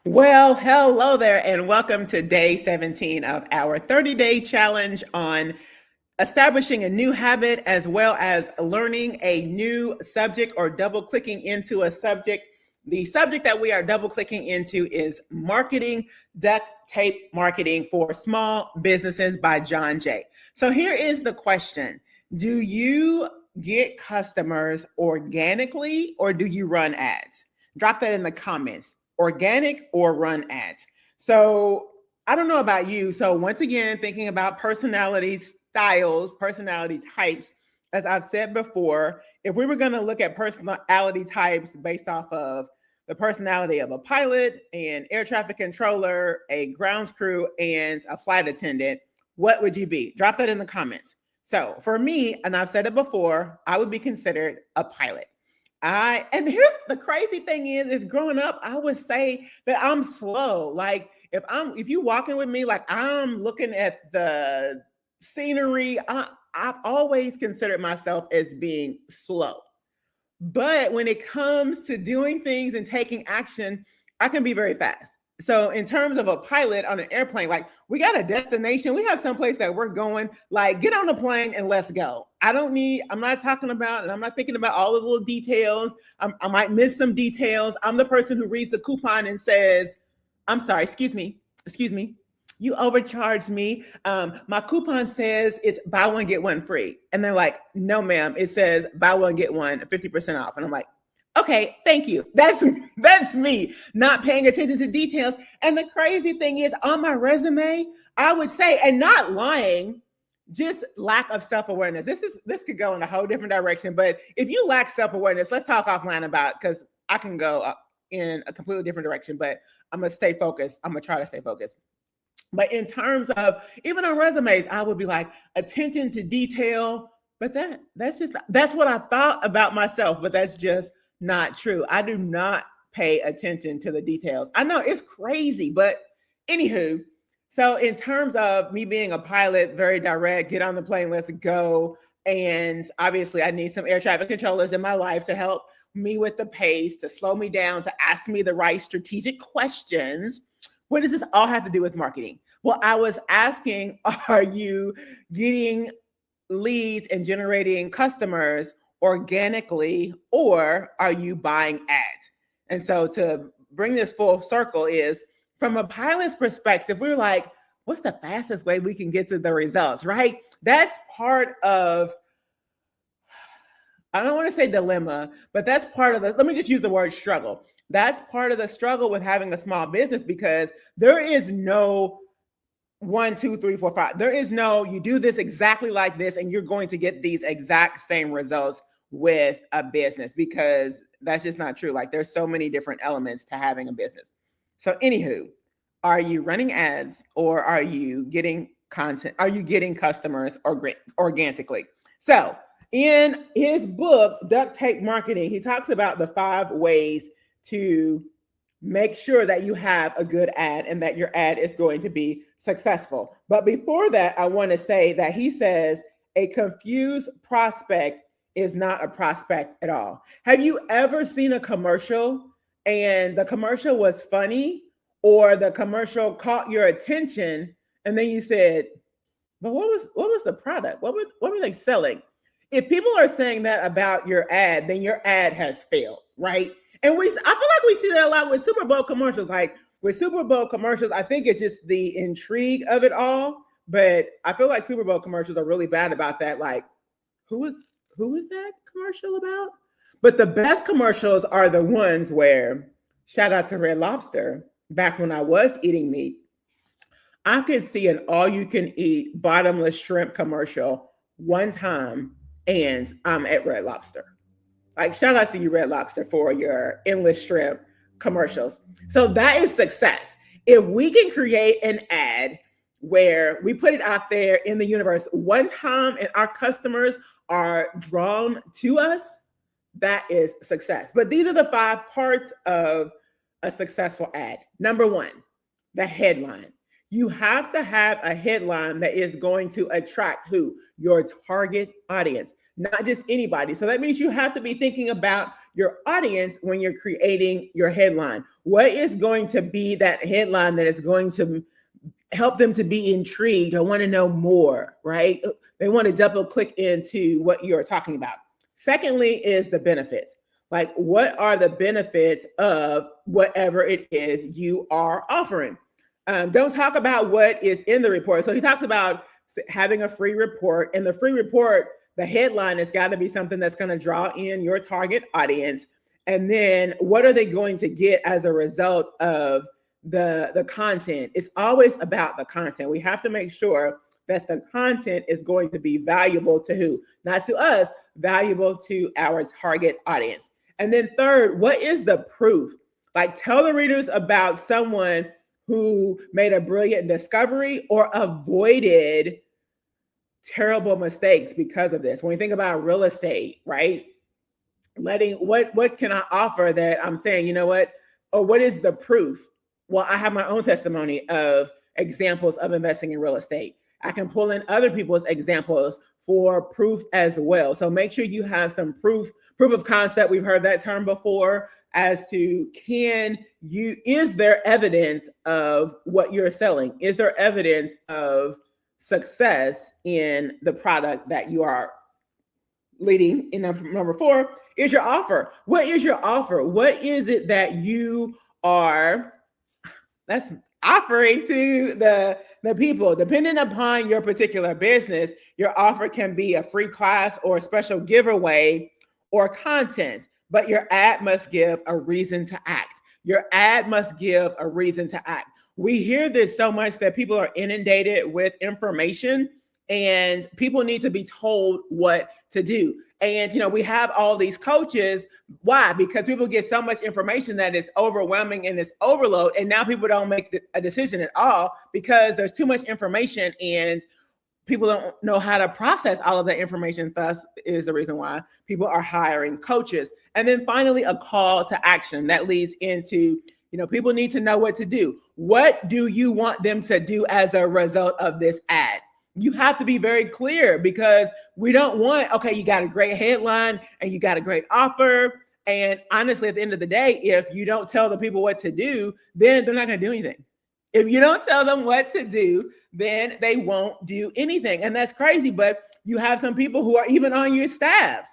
Well, hello there, and welcome to day 17 of our 30-day challenge on establishing a new habit as well as learning a new subject or double clicking into a subject. The subject that we are double clicking into is marketing, duct tape marketing for small businesses by John Jay. So here is the question. Do you get customers organically or do you run ads? Drop that in the comments. Organic or run ads. So I don't know about you. So once again, thinking about personality styles, personality types, as I've said before, if we were going to look at personality types based off of the personality of a pilot, an air traffic controller, a grounds crew, and a flight attendant, what would you be? Drop that in the comments. So for me, and I've said it before, I would be considered a pilot. And here's the crazy thing is growing up, I would say that I'm slow. Like if you walking with me, like I'm looking at the scenery, I've always considered myself as being slow. But when it comes to doing things and taking action, I can be very fast. So in terms of a pilot on an airplane, like we got a destination, we have someplace that we're going, like get on the plane and let's go. I'm not talking about, and I'm not thinking about all the little details. I might miss some details. I'm the person who reads the coupon and says, I'm sorry, excuse me. You overcharged me. My coupon says it's buy one, get one free. And they're like, no, ma'am, it says buy one, get one, 50% off. And I'm like, okay, thank you. That's me not paying attention to details. And the crazy thing is on my resume, I would say, and not lying, just lack of self-awareness. This could go in a whole different direction. But if you lack self-awareness, let's talk offline about it because I can go in a completely different direction, but I'm gonna stay focused. I'm gonna try to stay focused. But in terms of even on resumes, I would be like attention to detail. But that's what I thought about myself, but that's just not true. I do not pay attention to the details. I know it's crazy, but anywho, so in terms of me being a pilot, very direct, get on the plane, let's go. And obviously I need some air traffic controllers in my life to help me with the pace, to slow me down, to ask me the right strategic questions. What does this all have to do with marketing? Well, I was asking, are you getting leads and generating customers organically, or are you buying ads? And so to bring this full circle is from a pilot's perspective, we're like, what's the fastest way we can get to the results, right? That's part of, I don't want to say dilemma, but that's part of let me just use the word struggle. That's part of the struggle with having a small business because there is no 1, 2, 3, 4, 5. There is no, you do this exactly like this, and you're going to get these exact same results with a business because that's just not true. Like there's so many different elements to having a business. So anywho, are you running ads or are you getting content? Are you getting customers organically? So in his book, Duct Tape Marketing, he talks about the 5 ways to make sure that you have a good ad and that your ad is going to be successful. But before that, I want to say that he says a confused prospect is not a prospect at all. Have you ever seen a commercial and the commercial was funny or the commercial caught your attention and then you said, but what was the product? What were they selling? If people are saying that about your ad, then your ad has failed, right? And I feel like we see that a lot with Super Bowl commercials. Like with Super Bowl commercials, I think it's just the intrigue of it all. But I feel like Super Bowl commercials are really bad about that. Like, who is that commercial about? But the best commercials are the ones where, shout out to Red Lobster, back when I was eating meat, I could see an all-you-can-eat bottomless shrimp commercial one time, and I'm at Red Lobster. Like, shout out to you, Red Lobster, for your endless shrimp commercials. So that is success. If we can create an ad where we put it out there in the universe one time and our customers are drawn to us, that is success. But these are the 5 parts of a successful ad. Number 1, the headline. You have to have a headline that is going to attract who? Your target audience, not just anybody. So that means you have to be thinking about your audience when you're creating your headline. What is going to be that headline that is going to help them to be intrigued or want to know more, right? They want to double click into what you're talking about. Secondly is the benefits. Like, what are the benefits of whatever it is you are offering? Don't talk about what is in the report. So he talks about having a free report, and the free report, the headline has got to be something that's going to draw in your target audience. And then what are they going to get as a result of the content? It's always about the content. We have to make sure that the content is going to be valuable to who? Not to us, valuable to our target audience. And then third, what is the proof? Like, tell the readers about someone who made a brilliant discovery or avoided terrible mistakes because of this. When we think about real estate, right? What can I offer that I'm saying, you know what? Or what is the proof? Well, I have my own testimony of examples of investing in real estate. I can pull in other people's examples for proof as well. So make sure you have some proof of concept. We've heard that term before, as to is there evidence of what you're selling? Is there evidence of success in the product that you are leading? In number 4 is your offer. What is your offer? What is it that you are offering to the people? Depending upon your particular business, your offer can be a free class or a special giveaway or content, but your ad must give a reason to act. Your ad must give a reason to act. We hear this so much that people are inundated with information, and people need to be told what to do. And, we have all these coaches. Why? Because people get so much information that it's overwhelming and it's overload. And now people don't make a decision at all because there's too much information and people don't know how to process all of that information. Thus is the reason why people are hiring coaches. And then finally, a call to action that leads into, people need to know what to do. What do you want them to do as a result of this ad? You have to be very clear, because we don't want, okay, you got a great headline and you got a great offer. And honestly, at the end of the day, if you don't tell the people what to do, then they're not going to do anything. If you don't tell them what to do, then they won't do anything. And that's crazy. But you have some people who are even on your staff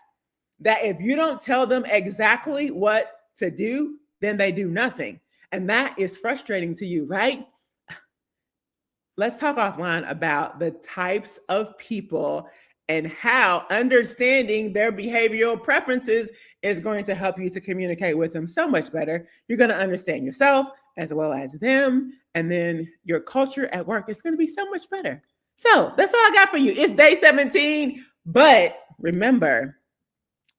that if you don't tell them exactly what to do, then they do nothing. And that is frustrating to you, right? Let's talk offline about the types of people and how understanding their behavioral preferences is going to help you to communicate with them so much better. You're going to understand yourself as well as them. And then your culture at work is going to be so much better. So that's all I got for you. It's day 17. But remember,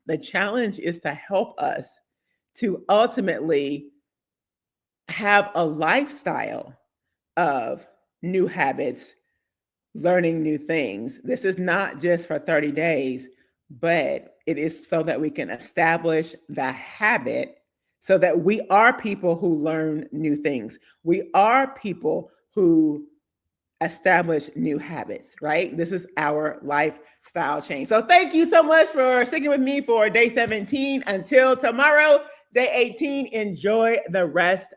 the challenge is to help us to ultimately have a lifestyle of new habits, learning new things. This is not just for 30 days, but it is so that we can establish the habit so that we are people who learn new things. We are people who establish new habits, right? This is our lifestyle change. So thank you so much for sticking with me for day 17. Until tomorrow, day 18, enjoy the rest